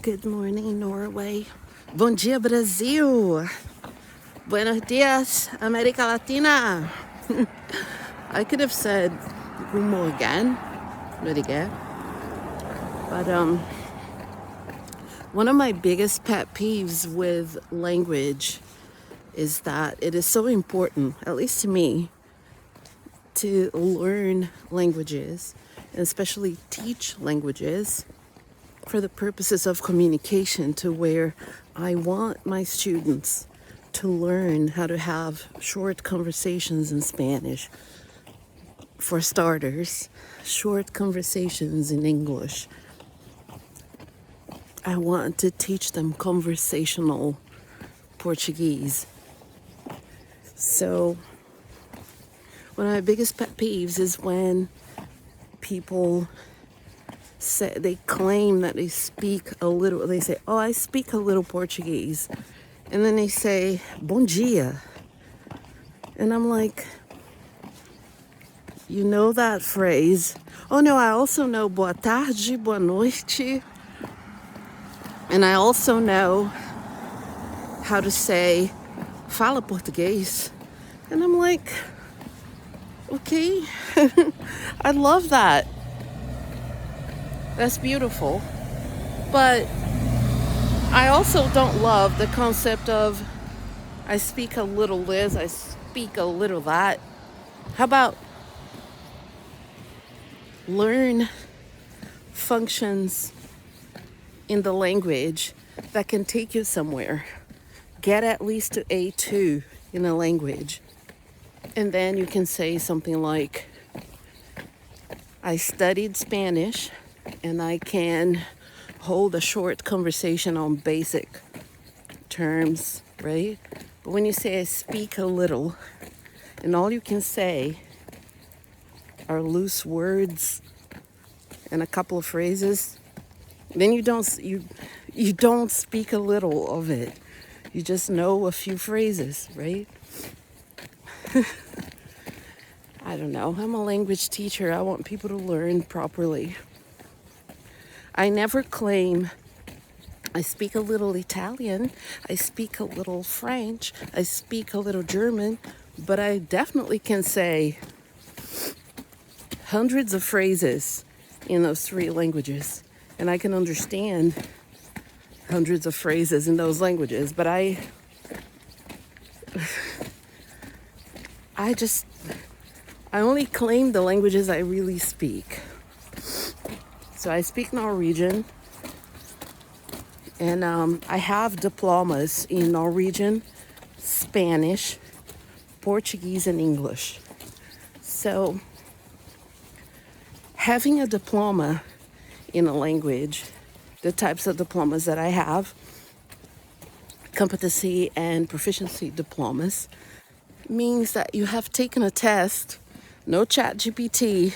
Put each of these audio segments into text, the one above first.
Good morning, Norway. Bom dia, Brasil. Buenos dias, América Latina. I could have said good morning, but again. But one of my biggest pet peeves with language is that it is so important, at least to me, to learn languages, and especially teach languages for the purposes of communication, to where I want my students to learn how to have short conversations in Spanish. For starters, short conversations in English. I want to teach them conversational Portuguese. So one of my biggest pet peeves is when people say, they claim that they speak a little, they say, oh, I speak a little Portuguese. And then they say, bom dia. And I'm like, you know that phrase? Oh no, I also know boa tarde, boa noite. And I also know how to say, fala português. And I'm like, okay, I love that. That's beautiful. But I also don't love the concept of I speak a little this, I speak a little that. How about learn functions in the language that can take you somewhere? Get at least to A2 in a language. And then you can say something like, I studied Spanish and I can hold a short conversation on basic terms, right? But when you say I speak a little, and all you can say are loose words and a couple of phrases, then you don't speak a little of it. You just know a few phrases, right? I don't know. I'm a language teacher. I want people to learn properly. I never claim I speak a little Italian, I speak a little French, I speak a little German, but I definitely can say hundreds of phrases in those three languages. And I can understand hundreds of phrases in those languages, but I only claim the languages I really speak. So I speak Norwegian, and I have diplomas in Norwegian, Spanish, Portuguese, and English. So having a diploma in a language, the types of diplomas that I have, competency and proficiency diplomas, means that you have taken a test, no chat GPT,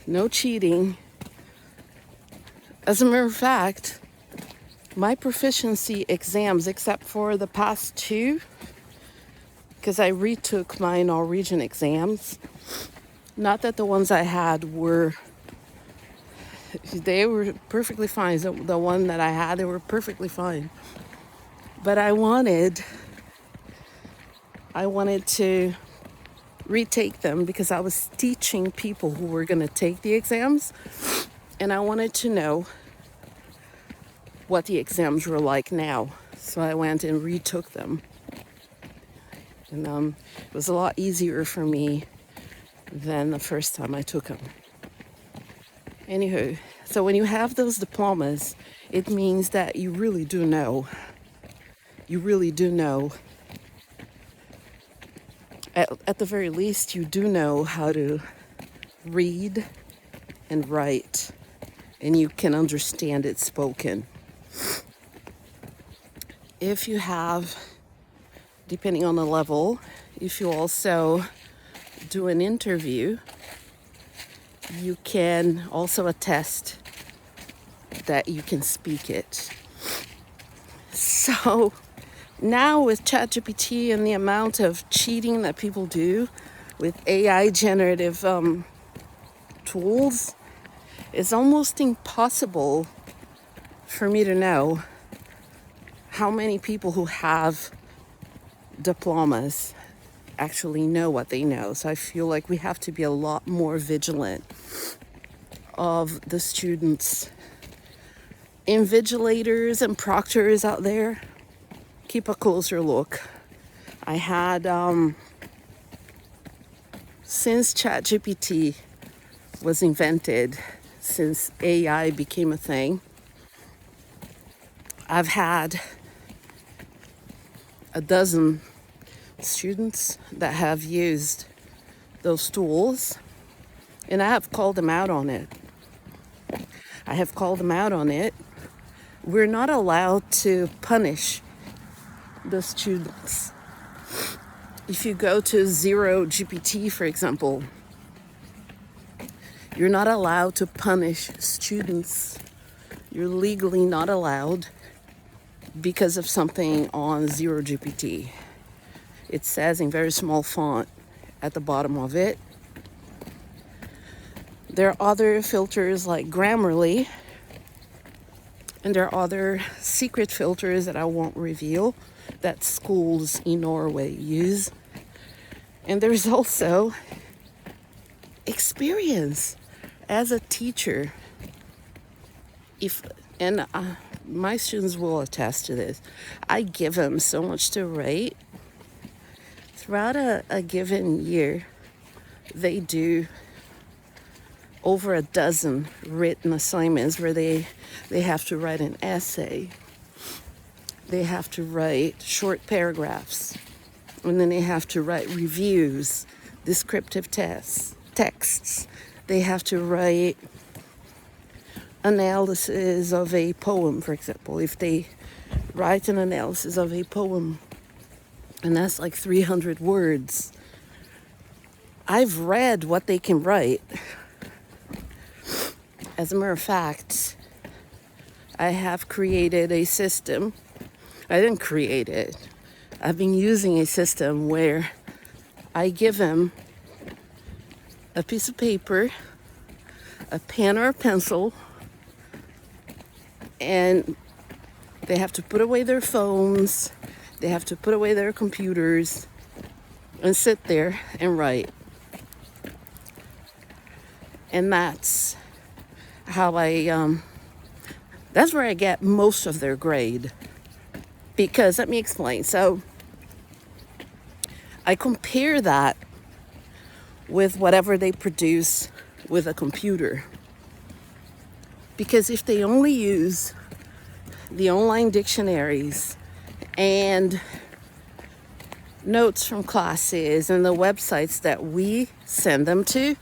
no cheating. As a matter of fact, my proficiency exams, except for the past two, because I retook my Norwegian exams, not that the ones I had they were perfectly fine. The one that I had, they were perfectly fine. But I wanted to retake them because I was teaching people who were going to take the exams, and I wanted to know what the exams were like now. So I went and retook them. And it was a lot easier for me than the first time I took them. Anywho, so when you have those diplomas, it means that you really do know. You really do know. At the very least, you do know how to read and write, and you can understand it spoken. If you have, depending on the level, if you also do an interview, you can also attest that you can speak it. So now with ChatGPT and the amount of cheating that people do with AI generative tools, it's almost impossible for me to know how many people who have diplomas actually know what they know. So I feel like we have to be a lot more vigilant of the students. Invigilators and proctors out there, keep a closer look. I had, since ChatGPT was invented, since AI became a thing, I've had a dozen students that have used those tools, and I have called them out on it. We're not allowed to punish the students. If you go to Zero GPT, for example, you're not allowed to punish students. You're legally not allowed because of something on Zero GPT. It says in very small font at the bottom of it. There are other filters like Grammarly, and there are other secret filters that I won't reveal that schools in Norway use. And there's also experience as a teacher. My students will attest to this. I give them so much to write. Throughout a given year, they do over a dozen written assignments where they have to write an essay. They have to write short paragraphs. And then they have to write reviews, descriptive texts. They have to write analysis of a poem, for example. If they write an analysis of a poem, and that's like 300 words, I've read what they can write. As a matter of fact, I have created a system. I didn't create it. I've been using a system where I give them a piece of paper, a pen or a pencil, and they have to put away their phones, they have to put away their computers, and sit there and write. And that's how that's where I get most of their grade. Because let me explain. So I compare that with whatever they produce with a computer. Because if they only use the online dictionaries and notes from classes and the websites that we send them to,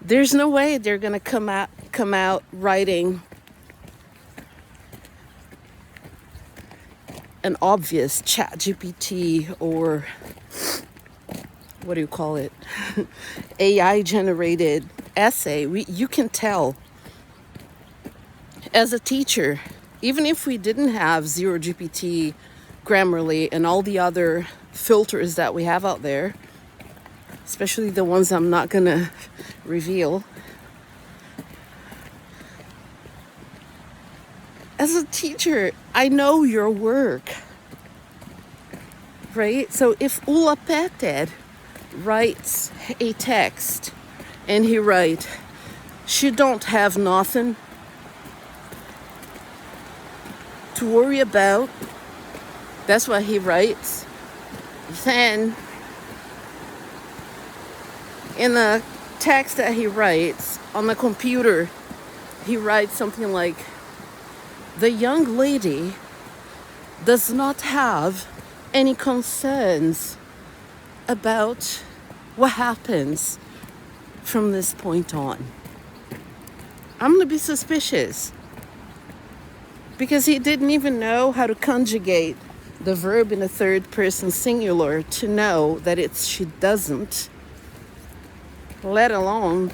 there's no way they're going to come out writing an obvious ChatGPT or what do you call it? AI generated essay. You can tell as a teacher, even if we didn't have Zero GPT, Grammarly, and all the other filters that we have out there, especially the ones I'm not gonna reveal. As a teacher, I know your work, right? So if Ulla Peter writes a text and he writes, "She don't have nothing to worry about," that's what he writes. Then in the text that he writes on the computer, he writes something like, "The young lady does not have any concerns about what happens from this point on." I'm going to be suspicious because he didn't even know how to conjugate the verb in the third person singular to know that it's she doesn't, let alone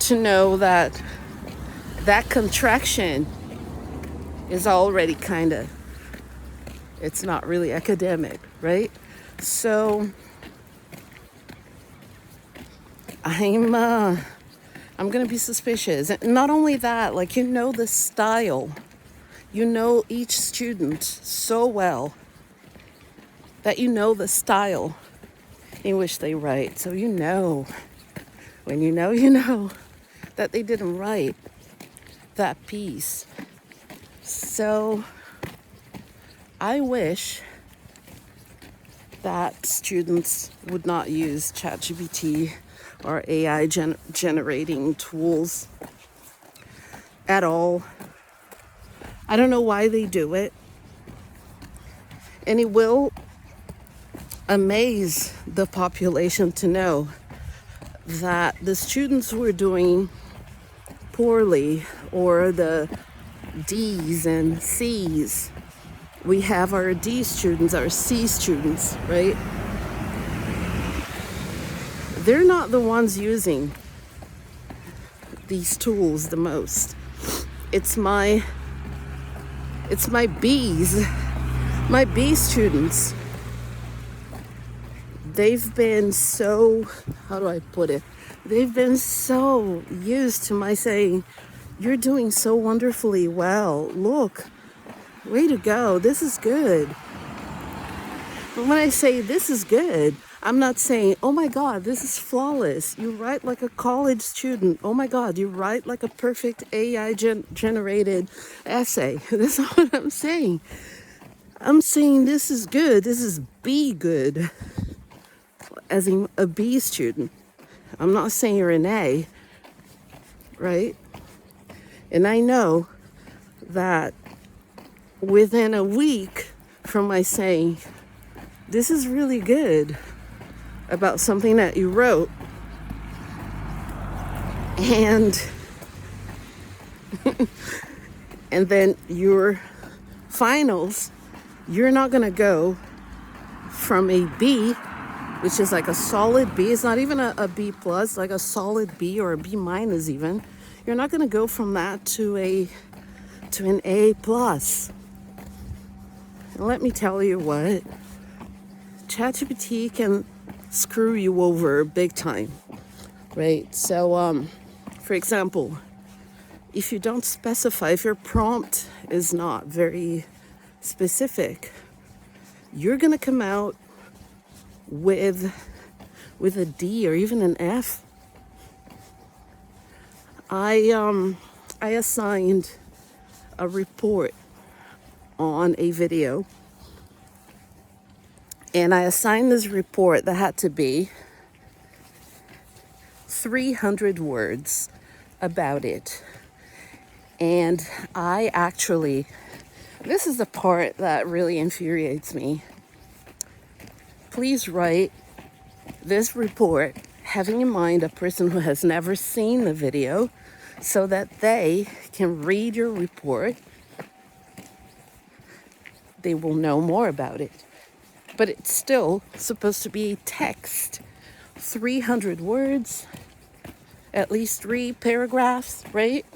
to know that that contraction is already kind of, it's not really academic, right? So I'm I'm going to be suspicious. And not only that, like, you know the style. You know each student so well that you know the style in which they write. So you know, when you know that they didn't write that piece. So I wish that students would not use ChatGPT or AI generating tools at all. I don't know why they do it. And it will amaze the population to know that the students who are doing poorly, or the D's and C's, we have our D students, our C students, right? They're not the ones using these tools the most. It's my B's, my B students. They've been so, how do I put it? They've been so used to my saying, you're doing so wonderfully well. Look, way to go. This is good. But when I say this is good, I'm not saying, oh my God, this is flawless. You write like a college student. Oh my God, you write like a perfect AI generated essay. That's not what I'm saying. I'm saying this is good. This is B good. As in a B student. I'm not saying you're an A, right? And I know that within a week from my saying, this is really good about something that you wrote, and and then your finals, you're not gonna go from a B, which is like a solid B. It's not even a B plus, like a solid B or a B minus even. You're not gonna go from that to an A plus. And let me tell you what, ChatGPT can screw you over big time, right? So, for example, if you don't specify, if your prompt is not very specific, you're gonna come out with a D or even an F. I assigned a report on a video, and I assigned this report that had to be 300 words about it. And I actually, this is the part that really infuriates me. Please write this report having in mind a person who has never seen the video, so that they can read your report. They will know more about it. But it's still supposed to be a text. 300 words, at least 3 paragraphs, right?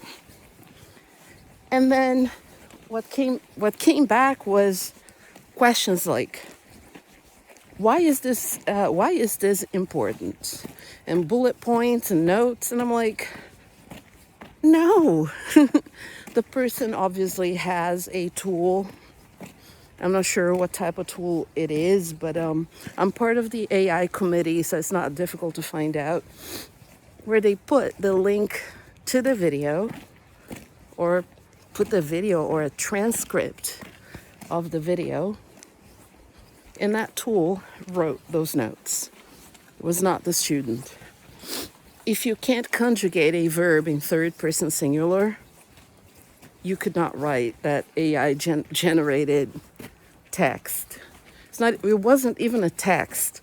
And then what came back was questions like, why is this important? And bullet points and notes. And I'm like, no. The person obviously has a tool. I'm not sure what type of tool it is, but I'm part of the AI committee, so it's not difficult to find out, where they put the link to the video, or put the video or a transcript of the video. And that tool wrote those notes. It was not the student. If you can't conjugate a verb in third person singular, you could not write that AI generated text. It wasn't even a text.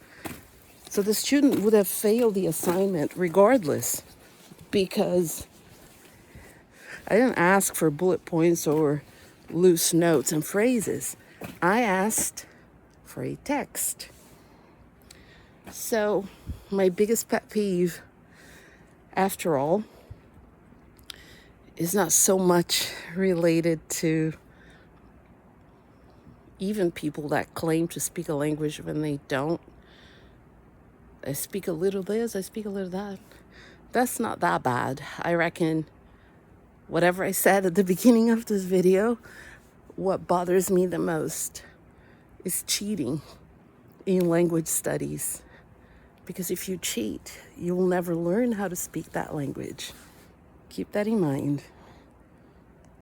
So the student would have failed the assignment regardless, because I didn't ask for bullet points or loose notes and phrases. I asked for a text. So my biggest pet peeve, after all, is not so much related to even people that claim to speak a language when they don't. I speak a little this, I speak a little that. That's not that bad. I reckon whatever I said at the beginning of this video, what bothers me the most is cheating in language studies. Because if you cheat, you will never learn how to speak that language. Keep that in mind.